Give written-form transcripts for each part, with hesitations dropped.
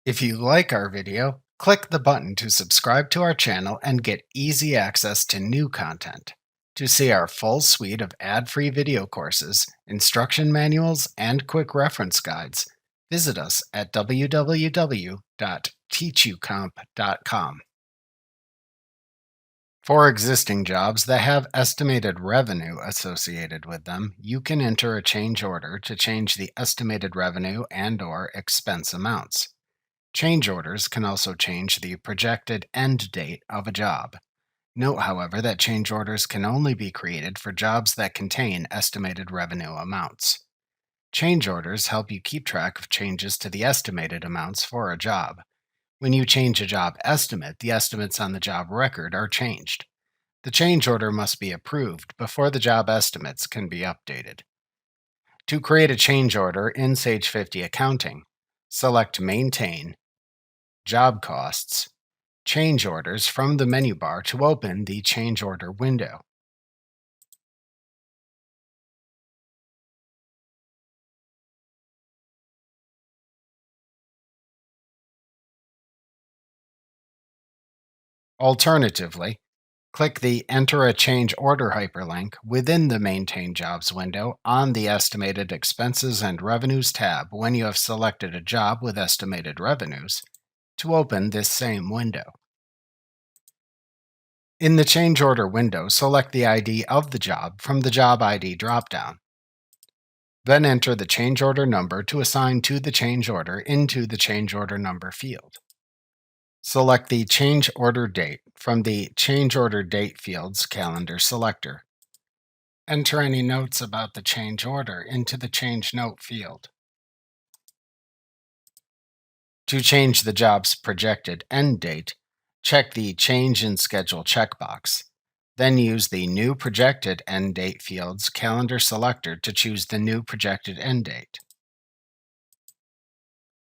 If you like our video, click the button to subscribe to our channel and get easy access to new content. To see our full suite of ad-free video courses, instruction manuals, and quick reference guides, visit us at www.teachucomp.com. For existing jobs that have estimated revenue associated with them, you can enter a change order to change the estimated revenue and/or expense amounts. Change orders can also change the projected end date of a job. Note, however, that change orders can only be created for jobs that contain estimated revenue amounts. Change orders help you keep track of changes to the estimated amounts for a job. When you change a job estimate, the estimates on the job record are changed. The change order must be approved before the job estimates can be updated. To create a change order in Sage 50 Accounting, select Maintain, Job Costs, Change Orders from the menu bar to open the Change Order window. Alternatively, click the Enter a Change Order hyperlink within the Maintain Jobs window on the Estimated Expenses and Revenues tab when you have selected a job with estimated revenues to open this same window. In the Change Order window, select the ID of the job from the Job ID dropdown. Then enter the change order number to assign to the change order into the change order number field. Select the change order date from the change order date field's calendar selector. Enter any notes about the change order into the change note field. To change the job's projected end date, check the Change in Schedule checkbox. Then use the New Projected End Date field's calendar selector to choose the new projected end date.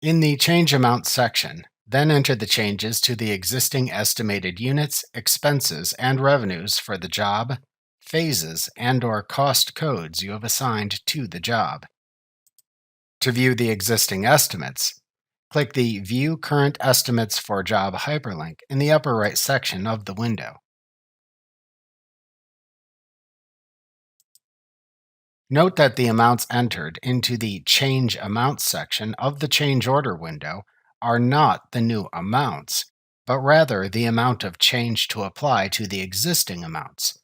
In the Change Amount section, then enter the changes to the existing estimated units, expenses, and revenues for the job, phases, and/or cost codes you have assigned to the job. To view the existing estimates, click the View Current Estimates for Job hyperlink in the upper right section of the window. Note that the amounts entered into the Change Amounts section of the Change Order window are not the new amounts, but rather the amount of change to apply to the existing amounts.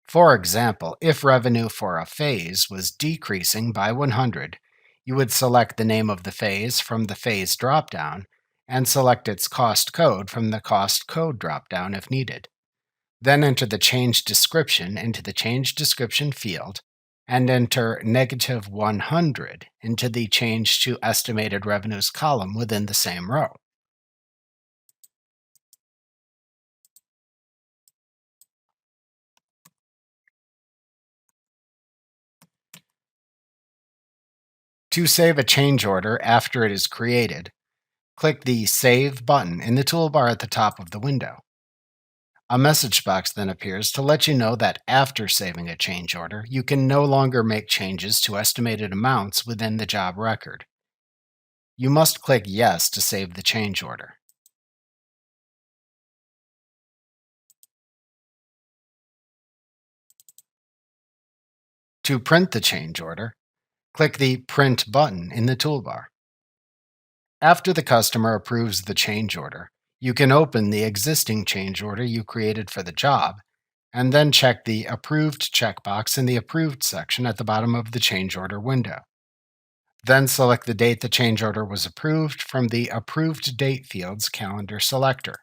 For example, if revenue for a phase was decreasing by 100, you would select the name of the phase from the Phase dropdown and select its cost code from the Cost Code dropdown if needed. Then enter the change description into the Change Description field and enter -100 into the Change to Estimated Revenues column within the same row. To save a change order after it is created, click the Save button in the toolbar at the top of the window. A message box then appears to let you know that after saving a change order, you can no longer make changes to estimated amounts within the job record. You must click Yes to save the change order. To print the change order, click the Print button in the toolbar. After the customer approves the change order, you can open the existing change order you created for the job and then check the Approved checkbox in the Approved section at the bottom of the change order window. Then select the date the change order was approved from the Approved Date field's calendar selector.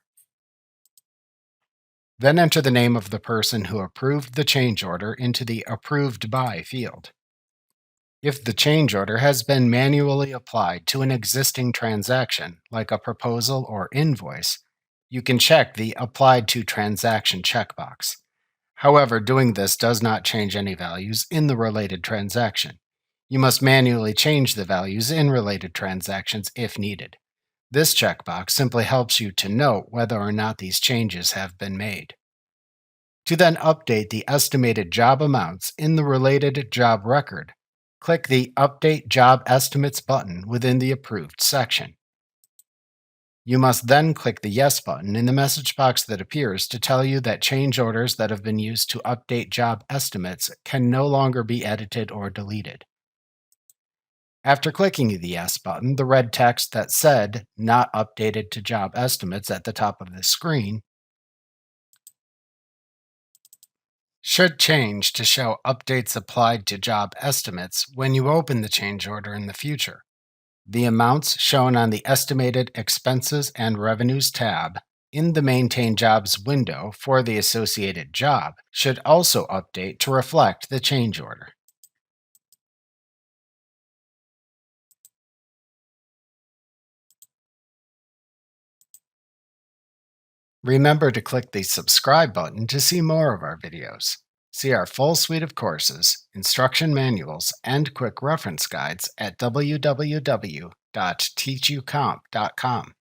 Then enter the name of the person who approved the change order into the Approved By field. If the change order has been manually applied to an existing transaction, like a proposal or invoice, you can check the Applied to Transaction checkbox. However, doing this does not change any values in the related transaction. You must manually change the values in related transactions if needed. This checkbox simply helps you to note whether or not these changes have been made. To then update the estimated job amounts in the related job record, click the Update Job Estimates button within the Approved section. You must then click the Yes button in the message box that appears to tell you that change orders that have been used to update job estimates can no longer be edited or deleted. After clicking the Yes button, the red text that said Not Updated to Job Estimates at the top of the screen should change to show updates applied to job estimates when you open the change order in the future. The amounts shown on the Estimated Expenses and Revenues tab in the Maintain Jobs window for the associated job should also update to reflect the change order. Remember to click the subscribe button to see more of our videos. See our full suite of courses, instruction manuals, and quick reference guides at www.teachucomp.com.